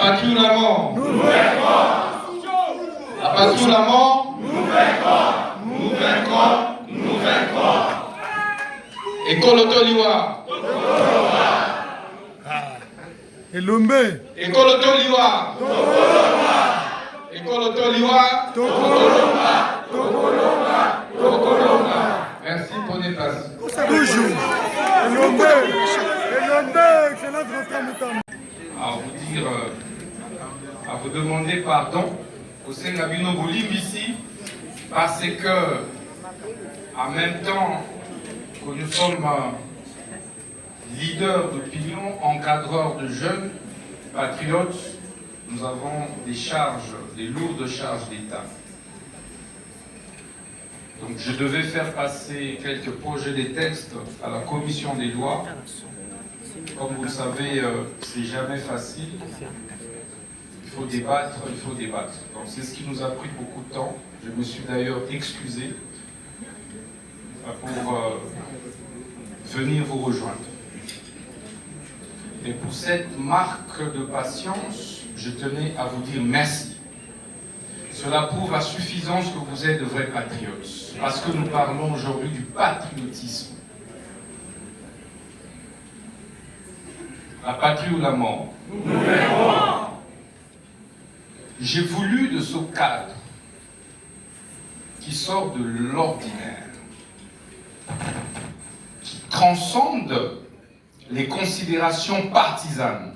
patrie ou la mort? Nous vaincrons. La patrie ou la mort? Nous vaincrons. Nous vaincrons. Nous vaincrons. École Otoliwa. Elombe. École Otoliwa. École Otoliwa. Merci, prenez place. Toujours. Elombe. Elombe, excellence Rasta Moutam. À vous dire, à vous demander pardon au Sénabino Boulim ici, parce que, en même temps que nous sommes leaders d'opinion, encadreurs de jeunes, patriotes, nous avons des charges, des lourdes charges d'État. Donc je devais faire passer quelques projets de textes à la commission des lois. Comme vous le savez, c'est jamais facile. Il faut débattre, il faut débattre. Donc c'est ce qui nous a pris beaucoup de temps. Je me suis d'ailleurs excusé pour venir vous rejoindre. Et pour cette marque de patience, je tenais à vous dire merci. Cela prouve à suffisance que vous êtes de vrais patriotes. Parce que nous parlons aujourd'hui du patriotisme. La patrie ou la mort? Nous vaincrons. J'ai voulu de ce cadre qui sort de l'ordinaire, qui transcende les considérations partisanes.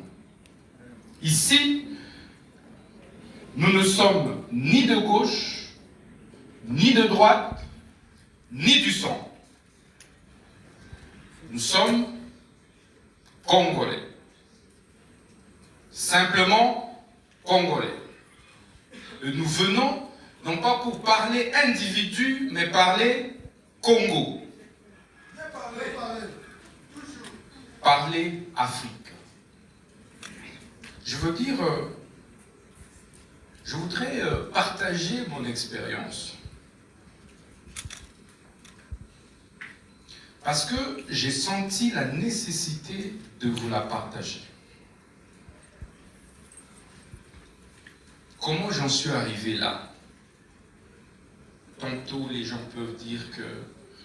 Ici, nous ne sommes ni de gauche, ni de droite, ni du centre. Nous sommes Congolais. Simplement Congolais. Et nous venons, non pas pour parler individu, mais parler Congo. Parler Afrique. Je veux dire, je voudrais partager mon expérience. Parce que j'ai senti la nécessité de vous la partager. Comment j'en suis arrivé là? Tantôt les gens peuvent dire que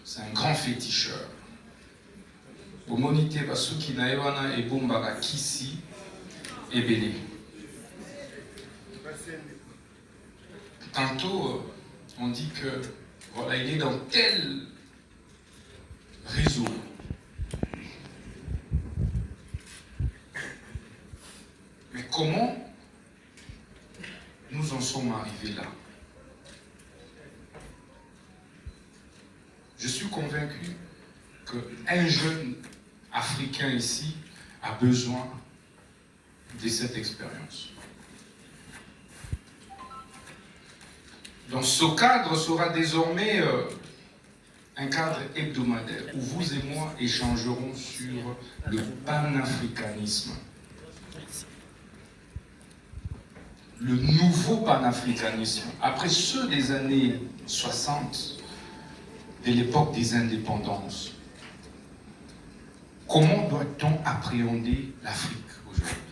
c'est un grand féticheur. Bomonite basuki na ewana ebombaka kisi ebele. Tantôt on dit que voilà, il est dans tel réseau. Mais comment nous en sommes arrivés là? Je suis convaincu qu'un jeune Africain ici a besoin de cette expérience. Donc ce cadre sera désormais un cadre hebdomadaire où vous et moi échangerons sur le panafricanisme. Le nouveau panafricanisme, après ceux des années 60, de l'époque des indépendances. Comment doit-on appréhender l'Afrique aujourd'hui?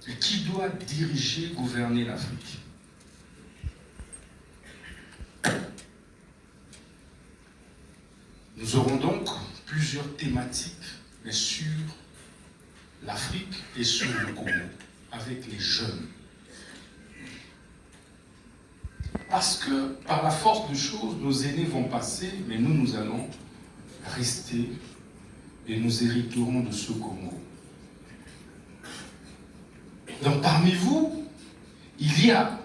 Et qui doit diriger, gouverner l'Afrique? Nous aurons donc plusieurs thématiques, mais sur l'Afrique et sur le Congo, avec les jeunes. Parce que, par la force des choses, nos aînés vont passer, mais nous allons rester et nous hériterons de ce Congo. Donc, parmi vous, il y a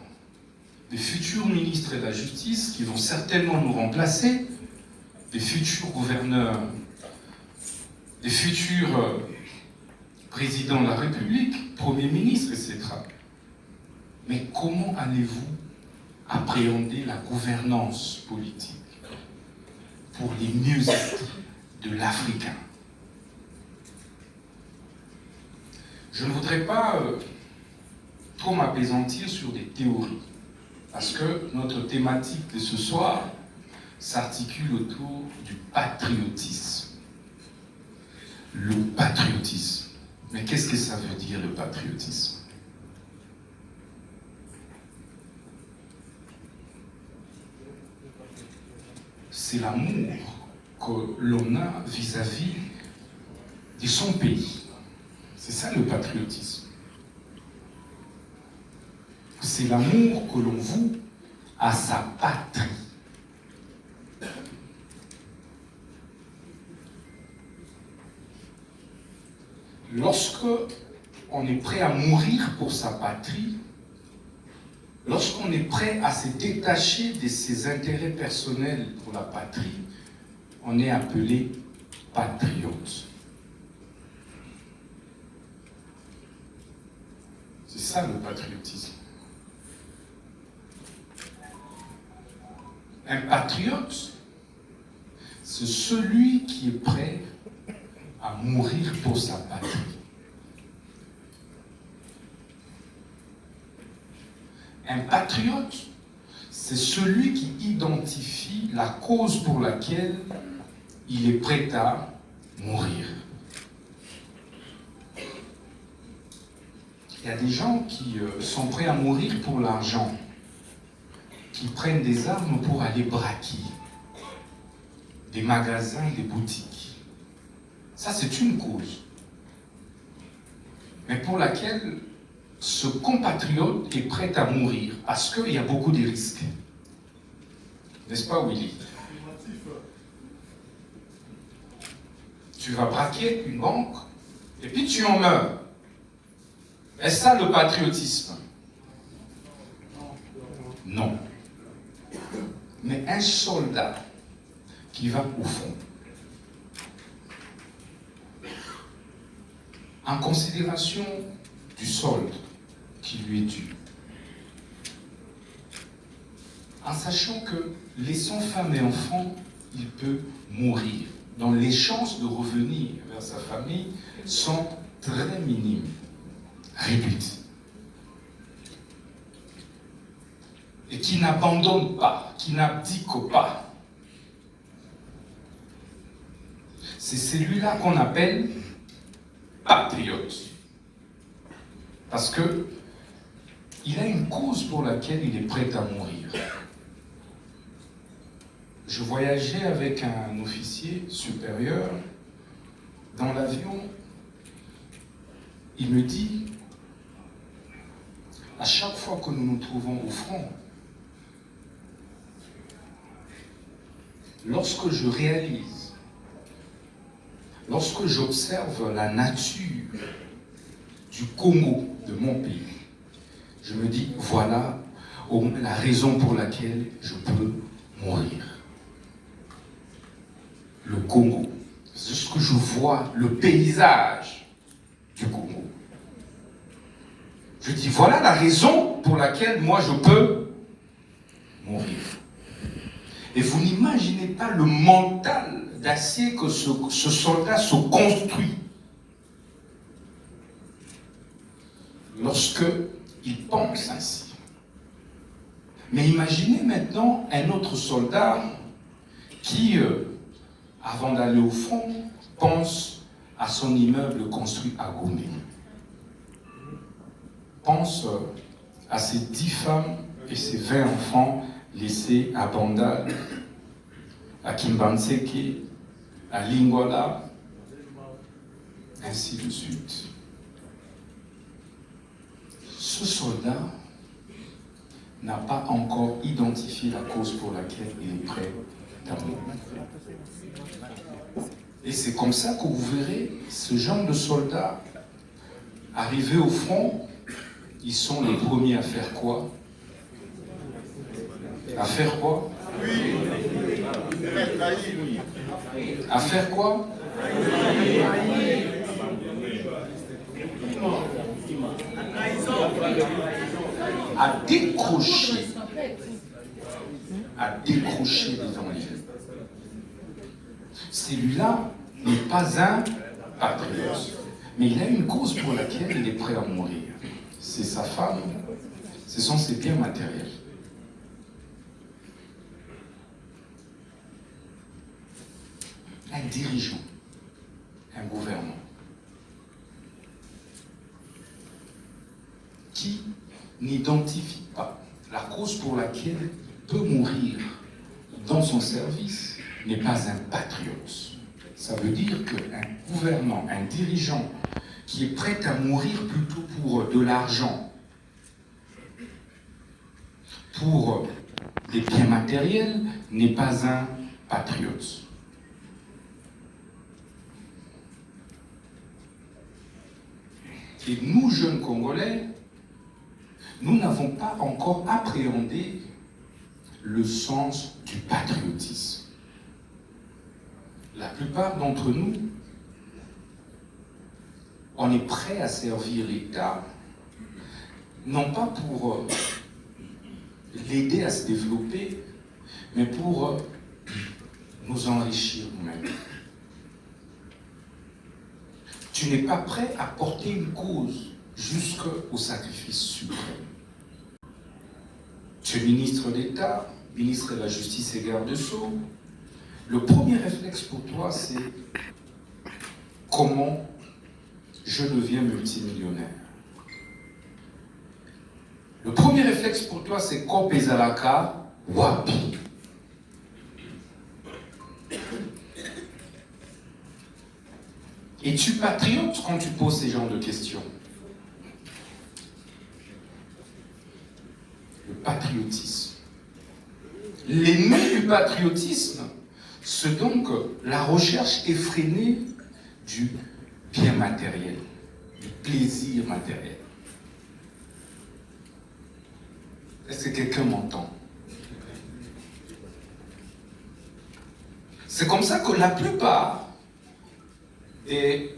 des futurs ministres de la Justice qui vont certainement nous remplacer, des futurs gouverneurs, des futurs présidents de la République, premiers ministres, etc. Mais comment allez-vous appréhender la gouvernance politique pour les mieux-être de l'Africain? Je ne voudrais pas trop m'apaisantir sur des théories, parce que notre thématique de ce soir s'articule autour du patriotisme. Le patriotisme. Mais qu'est-ce que ça veut dire, le patriotisme? c'est l'amour que l'on a vis-à-vis de son pays. C'est ça le patriotisme. C'est l'amour que l'on voue à sa patrie. Lorsque on est prêt à mourir pour sa patrie, lorsqu'on est prêt à se détacher de ses intérêts personnels pour la patrie, on est appelé patriote. C'est ça le patriotisme. Un patriote, c'est celui qui est prêt à mourir pour sa patrie. Un patriote, c'est celui qui identifie la cause pour laquelle il est prêt à mourir. Il y a des gens qui sont prêts à mourir pour l'argent, qui prennent des armes pour aller braquer des magasins, des boutiques. Ça, c'est une cause, mais pour laquelle ce compatriote est prêt à mourir, parce qu'il y a beaucoup de risques. N'est-ce pas, Willy? Tu vas braquer une banque, et puis tu en meurs. Est-ce ça le patriotisme? Non. Mais un soldat qui va au front, en considération du solde qui lui est dû, en sachant que, laissant femme et enfants, il peut mourir, dont les chances de revenir vers sa famille sont très minimes, réduites. Et qui n'abandonne pas, qui n'abdique pas. C'est celui-là qu'on appelle patriote. Parce que il a une cause pour laquelle il est prêt à mourir. Je voyageais avec un officier supérieur dans l'avion. Il me dit, à chaque fois que nous nous trouvons au front, lorsque je réalise, lorsque j'observe la nature du Congo, de mon pays, je me dis, voilà au moins la raison pour laquelle je peux mourir. Le Congo, c'est ce que je vois, le paysage du Congo. Je dis, voilà la raison pour laquelle moi je peux mourir. Et vous n'imaginez pas le mental d'acier que ce soldat se construit lorsque il pense ainsi. Mais imaginez maintenant un autre soldat qui, avant d'aller au front, pense à son immeuble construit à Gomé. Pense à ses 10 femmes et ses 20 enfants laissés à Bandal, à Kimbanseke, à Lingwala, ainsi de suite. Ce soldat n'a pas encore identifié la cause pour laquelle il est prêt à mourir. Et c'est comme ça que vous verrez ce genre de soldats arriver au front. Ils sont les premiers à faire quoi? À faire quoi? À faire quoi? À décrocher les ennemis. Celui-là n'est pas un patriote, mais il a une cause pour laquelle il est prêt à mourir. C'est sa femme, ce sont ses biens matériels. Un dirigeant, un gouvernant, qui n'identifie pas la cause pour laquelle il peut mourir dans son service, n'est pas un patriote. Ça veut dire qu'un gouvernant, un dirigeant qui est prêt à mourir plutôt pour de l'argent, pour des biens matériels, n'est pas un patriote. Et nous, jeunes Congolais, nous n'avons pas encore appréhendé le sens du patriotisme. La plupart d'entre nous, on est prêt à servir l'État, non pas pour l'aider à se développer, mais pour nous enrichir nous-mêmes. Tu n'es pas prêt à porter une cause jusqu'au sacrifice suprême. Tu es ministre d'État, ministre de la Justice et garde des Sceaux. Le premier réflexe pour toi, c'est comment je deviens multimillionnaire. Le premier réflexe pour toi, c'est Kope Ezalaka Wapi. Es-tu patriote quand tu poses ces genres de questions? Le patriotisme. L'ennemi du patriotisme, c'est donc la recherche effrénée du bien matériel, du plaisir matériel. Est-ce que quelqu'un m'entend? C'est comme ça que la plupart des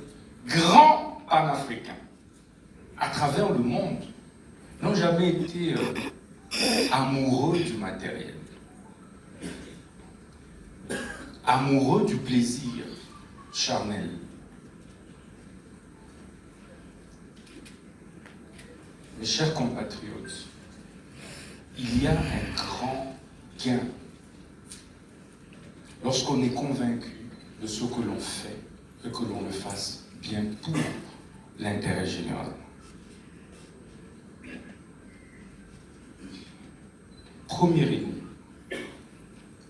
grands panafricains à travers le monde n'ont jamais été amoureux du matériel, amoureux du plaisir charnel. Mes chers compatriotes, il y a un grand gain lorsqu'on est convaincu de ce que l'on fait et que l'on le fasse bien pour l'intérêt général. Premier ennemi,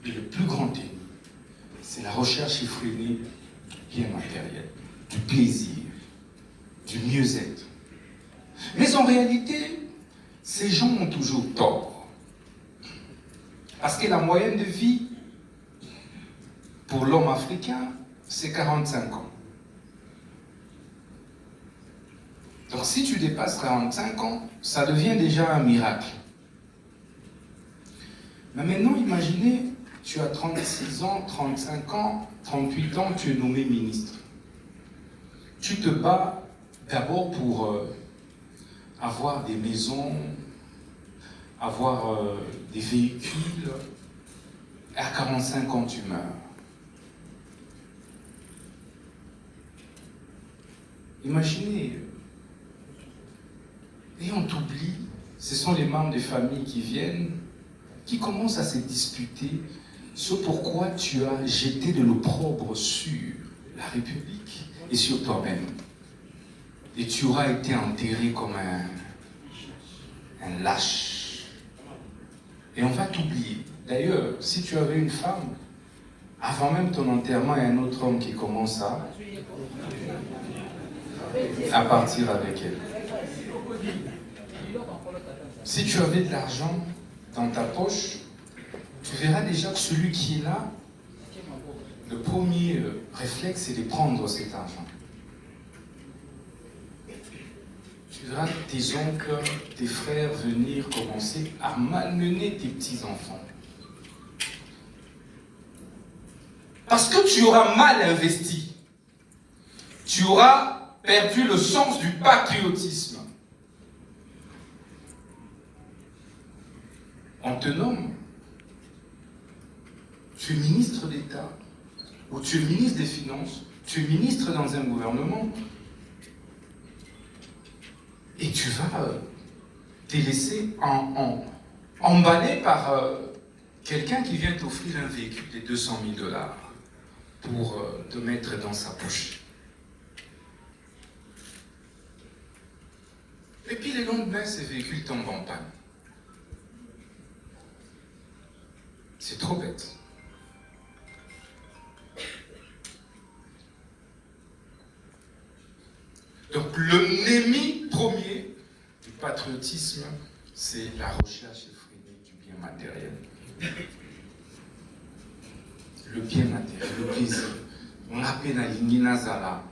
et le plus grand ennemi, c'est la recherche effrénée du bien matériel, du plaisir, du mieux-être. Mais en réalité, ces gens ont toujours tort. Parce que la moyenne de vie pour l'homme africain, c'est 45 ans. Donc si tu dépasses 45 ans, ça devient déjà un miracle. Mais maintenant, imaginez, tu as 36 ans, 35 ans, 38 ans, tu es nommé ministre. Tu te bats d'abord pour avoir des maisons, avoir des véhicules. Et à 45 ans, tu meurs. Imaginez, et on t'oublie, ce sont les membres des familles qui viennent, qui commencent à se disputer ce pourquoi tu as jeté de l'opprobre sur la République et sur toi-même. Et tu auras été enterré comme un lâche. Et on va t'oublier. D'ailleurs, si tu avais une femme, avant même ton enterrement, il y a un autre homme qui commence à partir avec elle. Si tu avais de l'argent dans ta poche, tu verras déjà que celui qui est là, le premier réflexe, c'est de prendre cet argent. Tu verras tes oncles, tes frères venir commencer à malmener tes petits-enfants. Parce que tu auras mal investi. Tu auras perdu le sens du patriotisme. On te nomme. Tu es ministre d'État, ou tu es ministre des Finances, tu es ministre dans un gouvernement, et tu vas te laisser emballer par quelqu'un qui vient t'offrir un véhicule de 200 000 $ pour te mettre dans sa poche. Et puis le lendemain, ces véhicules tombent en panne. C'est trop bête. patriotisme, c'est la recherche effrénée du bien matériel. Le bien matériel, le plaisir. On appelle à l'Inginazala.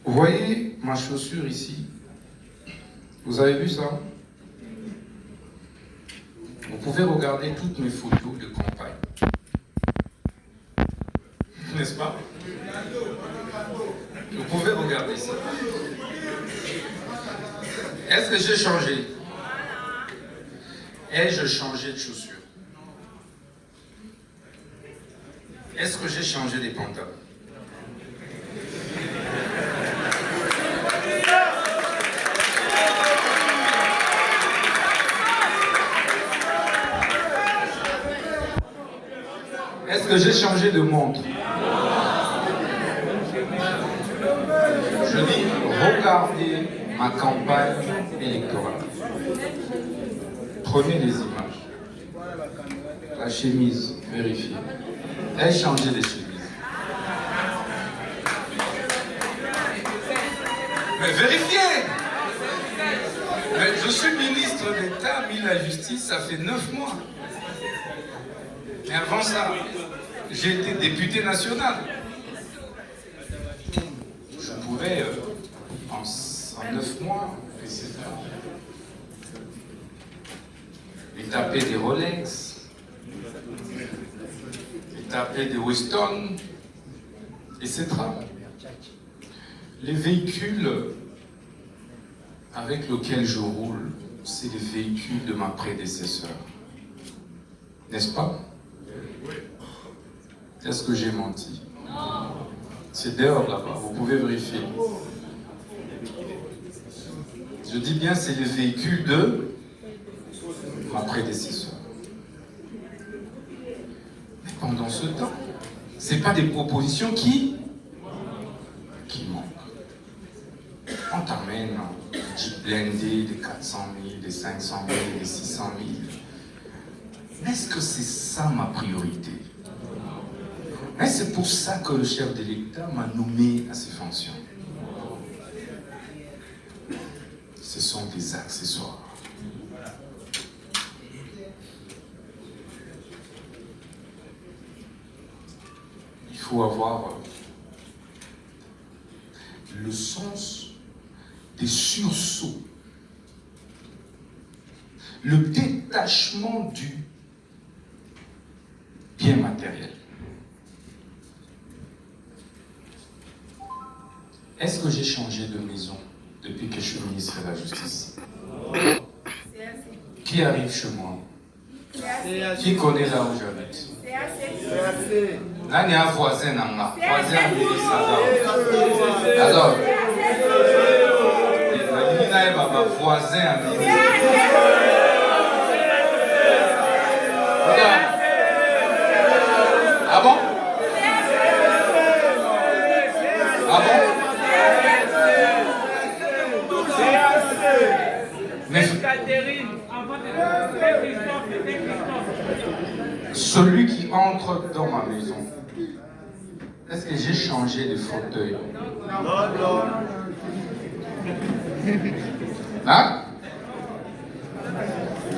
Vous voyez ma chaussure ici? Vous avez vu ça? Vous pouvez regarder toutes mes photos de campagne. N'est-ce pas? Vous pouvez regarder ça. Est-ce que j'ai changé? Ai-je changé de chaussures? Est-ce que j'ai changé des pantalons? Est-ce que j'ai changé de montre? Je dis, regardez ma campagne électorale. Prenez les images. La chemise, vérifiez. Ai-je changé de chemise? Mais vérifiez! Mais je suis ministre d'État, mis la justice, ça fait 9 mois. Mais avant ça, j'ai été député national. Je pourrais, en 9 mois, etc. Et taper des Rolex, et taper des Weston, etc. Les véhicules avec lesquels je roule, c'est les véhicules de ma prédécesseur. N'est-ce pas? Est-ce que j'ai menti? C'est dehors là-bas, vous pouvez vérifier. Je dis bien, c'est les véhicules de ma prédécesseur. Mais pendant ce temps, ce n'est pas des propositions qui manquent. On t'amène des Jeep blindés, des 400 000, des 500 000, des 600 000. Mais est-ce que c'est ça ma priorité? Mais c'est pour ça que le chef de l'État m'a nommé à ces fonctions. Ce sont des accessoires. Il faut avoir le sens des sursauts, le détachement du bien matériel. Est-ce que j'ai changé de maison depuis que je suis ministre de la Justice? Qui arrive chez moi? Qui connaît là où j'habite? Là, il y a un voisin, voisin ministre. Alors, il y a un voisin ministre. Regarde. Ah bon? Ah bon? Mais celui qui entre dans ma maison, est-ce que j'ai changé de fauteuil? Non. Hein?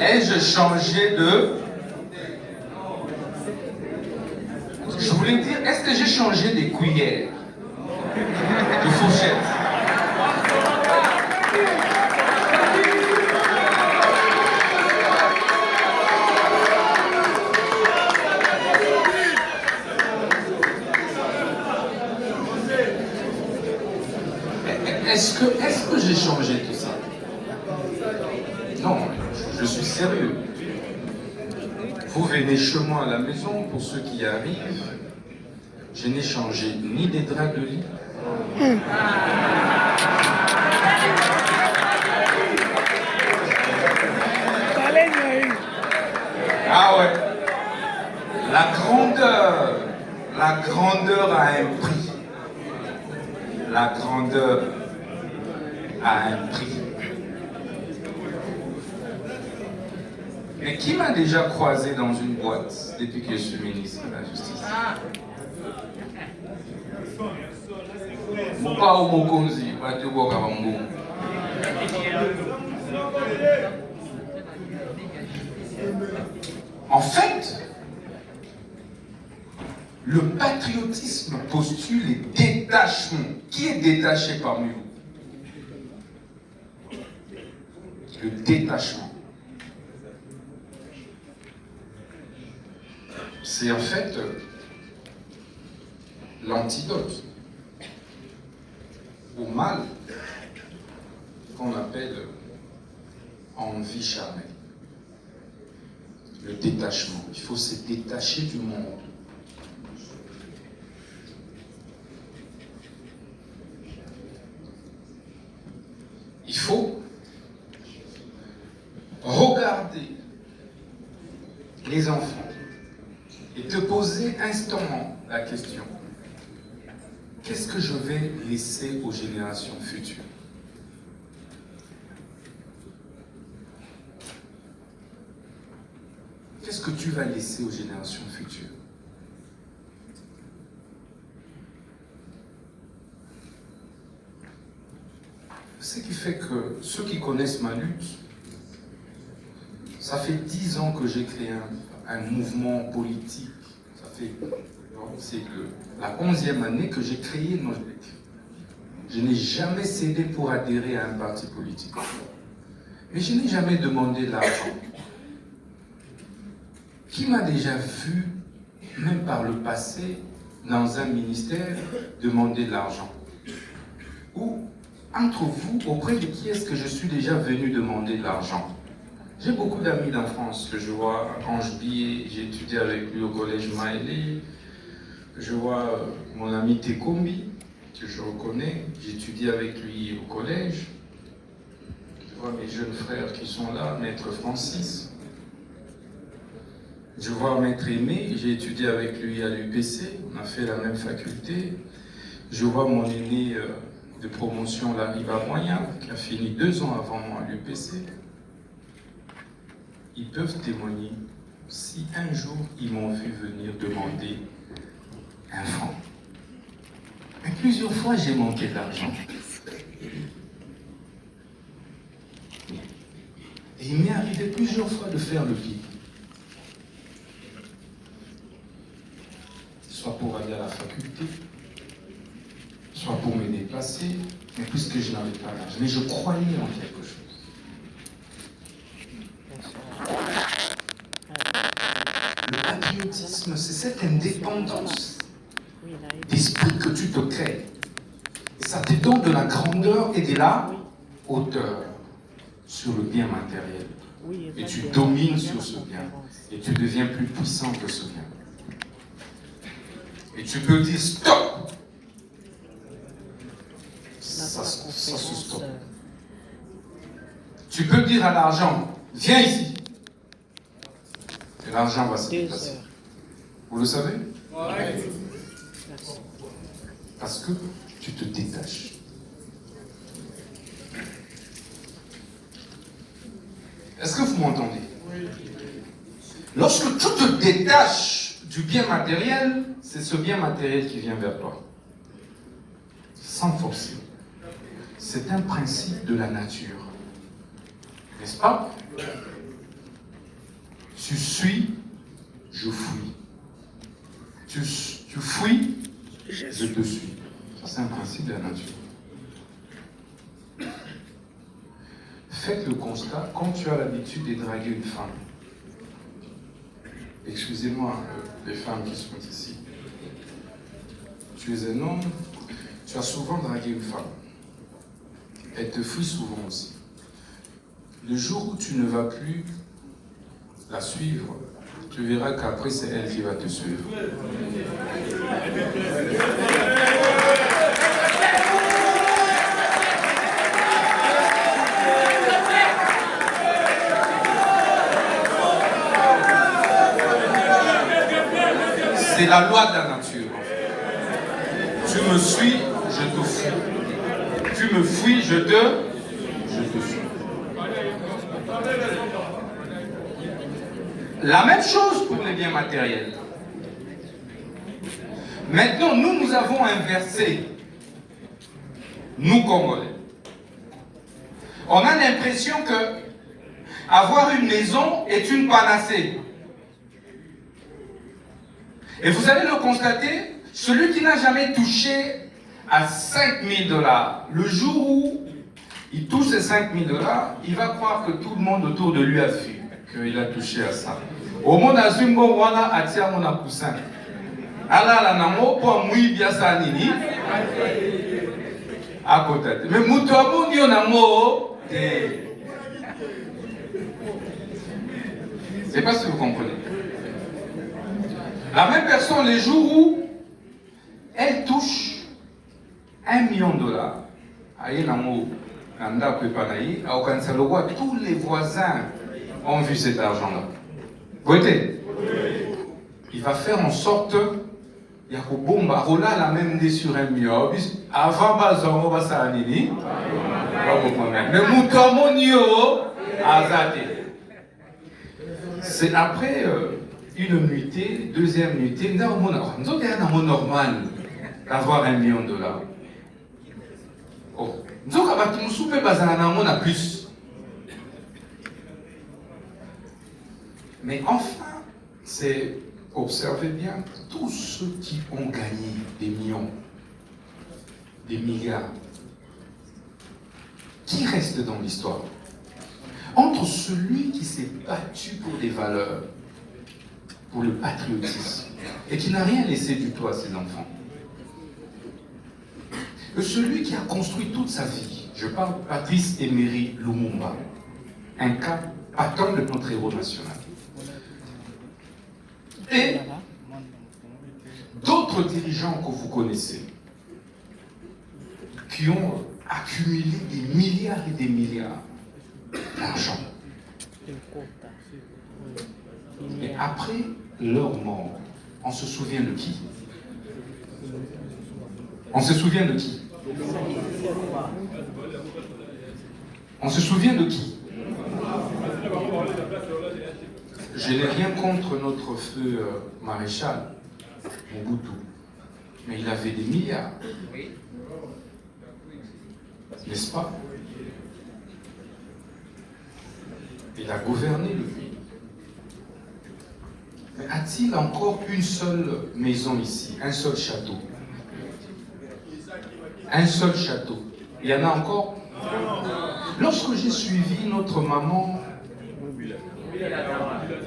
Ai-je changé de... Je voulais dire, est-ce que j'ai changé des cuillères? De fourchettes? Est-ce que j'ai changé tout ça? Non, je suis sérieux. Vous venez chez moi à la maison, pour ceux qui arrivent, je n'ai changé ni des draps de lit. Ah ouais. La grandeur a un prix. La grandeur a un prix. Mais qui m'a déjà croisé dans une boîte depuis que je suis ministre de la Justice? Moupa ou Mokonzi, Batu Bokabambo. En fait, le patriotisme postule les détachements. Qui est détaché parmi vous? Le détachement. C'est en fait l'antidote au mal qu'on appelle envie charnelle. Le détachement. Il faut se détacher du monde. Il faut regarder les enfants et te poser instantanément la question: qu'est-ce que je vais laisser aux générations futures? Qu'est-ce que tu vas laisser aux générations futures? Ce qui fait que ceux qui connaissent ma lutte, ça fait 10 ans que j'ai créé un mouvement politique. C'est la 11e année que j'ai créé nos luttes. Je n'ai jamais cédé pour adhérer à un parti politique. Mais je n'ai jamais demandé de l'argent. Qui m'a déjà vu, même par le passé, dans un ministère, demander de l'argent? Ou, entre vous, auprès de qui est-ce que je suis déjà venu demander de l'argent? J'ai beaucoup d'amis dans France, que je vois Ange Billet, j'ai étudié avec lui au collège Maëlé. Je vois mon ami Tekombi, que je reconnais, j'ai étudié avec lui au collège. Je vois mes jeunes frères qui sont là, Maître Francis. Je vois Maître Aimé, j'ai étudié avec lui à l'UPC, on a fait la même faculté. Je vois mon aîné de promotion, Lariba Moyen, qui a fini 2 ans avant moi à l'UPC. Ils peuvent témoigner si un jour ils m'ont vu venir demander un franc. Mais plusieurs fois j'ai manqué d'argent. Et il m'est arrivé plusieurs fois de faire le vide. Soit pour aller à la faculté, soit pour me déplacer, mais puisque je n'avais pas d'argent. Mais je croyais en quelque chose. Le patriotisme, c'est cette indépendance d'esprit que tu te crées. Et ça te donne de la grandeur et de la hauteur sur le bien matériel. Et tu domines sur ce bien. Et tu deviens plus puissant que ce bien. Et tu peux dire stop. Ça se stoppe. Tu peux dire à l'argent, viens ici. Et l'argent va se déplacer. Vous le savez? Oui. Parce que tu te détaches. Est-ce que vous m'entendez? Oui. Lorsque tu te détaches du bien matériel, c'est ce bien matériel qui vient vers toi. Sans forcer. C'est un principe de la nature. N'est-ce pas? Tu suis, je fuis. Tu fuis, je te suis. Ça, c'est un principe de la nature. Faites le constat, quand tu as l'habitude de draguer une femme, excusez-moi, les femmes qui sont ici, tu es un homme, tu as souvent dragué une femme. Elle te fuit souvent aussi. Le jour où tu ne vas plus la suivre, tu verras qu'après c'est elle qui va te suivre. C'est la loi de la nature. Tu me suis, je te fuis. Tu me fuis, je te suis. La même chose pour les biens matériels. Maintenant, nous avons inversé, nous Congolais. On a l'impression que avoir une maison est une panacée. Et vous allez le constater, celui qui n'a jamais touché à 5 000 $, le jour où il touche ces 5 000 $, il va croire que tout le monde autour de lui a vu qu'il a touché à ça. Au monde a zumbo wana atia mon poussin. Ala la namo pour mouy bien ça nini. À côté. Mais muto amundi onamo. Je ne sais pas si vous comprenez. La même personne, les jours où elle touche 1 million $, tous les voisins ont vu cet argent-là. Vous voyez? Il va faire en sorte il y a la même idée sur 1 million. Avant, c'est après une nuitée, deuxième nuitée, nous avons normal d'avoir 1 million $. Oh, nous avons plus. Mais enfin, c'est, observez bien, tous ceux qui ont gagné des millions, des milliards, qui restent dans l'histoire? Entre celui qui s'est battu pour des valeurs, pour le patriotisme, et qui n'a rien laissé du tout à ses enfants, et celui qui a construit toute sa vie, je parle Patrice Emery Lumumba, un cas patent de notre héros national, et d'autres dirigeants que vous connaissez, qui ont accumulé des milliards et des milliards d'argent. Et après leur mort, on se souvient de qui? On se souvient de qui? On se souvient de qui? Je n'ai rien contre notre feu maréchal, Mobutu, mais il avait des milliards. N'est-ce pas? Il a gouverné le pays. Mais a-t-il encore une seule maison ici, un seul château? Un seul château. Il y en a encore? Lorsque j'ai suivi notre maman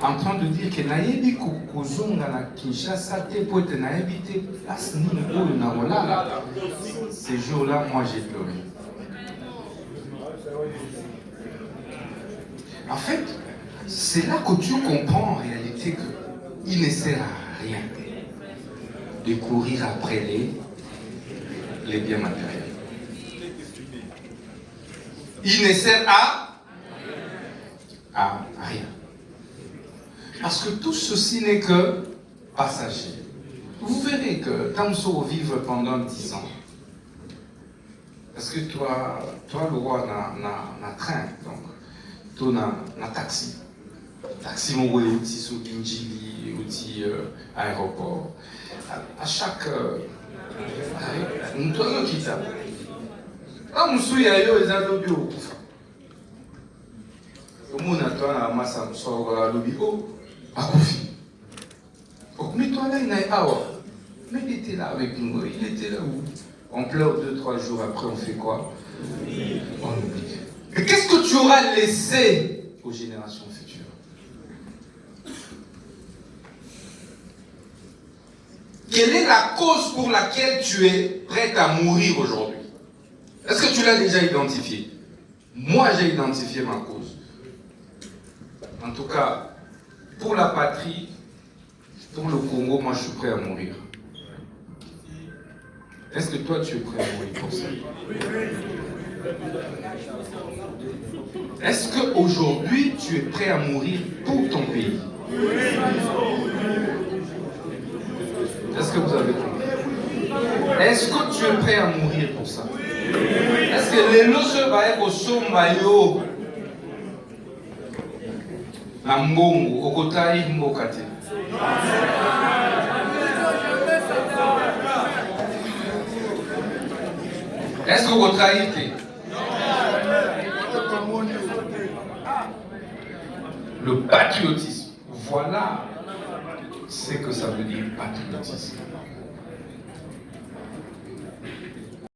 en train de dire que naebi kozonga na Kinshasa te pote naebi te place nini oyo na kolala, ces jours-là, moi j'ai pleuré. En fait, c'est là que tu comprends en réalité qu'il ne sert à rien de courir après les biens matériels. Il ne sert à rien. Parce que tout ceci n'est que passager. Vous verrez que Tamso vivre pendant 10 ans. Parce que toi le roi, n'a train, donc. Toi, na taxi. Taxi, mon roi, outil sur Binjili, outil aéroport. À chaque. Nous sommes qui ça. Ah, nous sommes ailleurs, les alobis au coup. Au monde, toi, na massa, nous sommes à l'obio. À Koufi. Mais toi là, il n'a pas. Mais il était là avec nous. Il était là où on pleure 2-3 jours après, on fait quoi? On oublie. Mais qu'est-ce que tu auras laissé aux générations futures? Quelle est la cause pour laquelle tu es prêt à mourir aujourd'hui? Est-ce que tu l'as déjà identifié? Moi, j'ai identifié ma cause. En tout cas, pour la patrie, pour le Congo, moi je suis prêt à mourir. Est-ce que toi tu es prêt à mourir pour ça? Est-ce qu'aujourd'hui tu es prêt à mourir pour ton pays? Est-ce que vous avez compris? Est-ce que tu es prêt à mourir pour ça? Est-ce que les lois va être au sombayo? Nambongo, okotai mbokate. Est-ce que vous trahissez? Le patriotisme, voilà ce que ça veut dire patriotisme.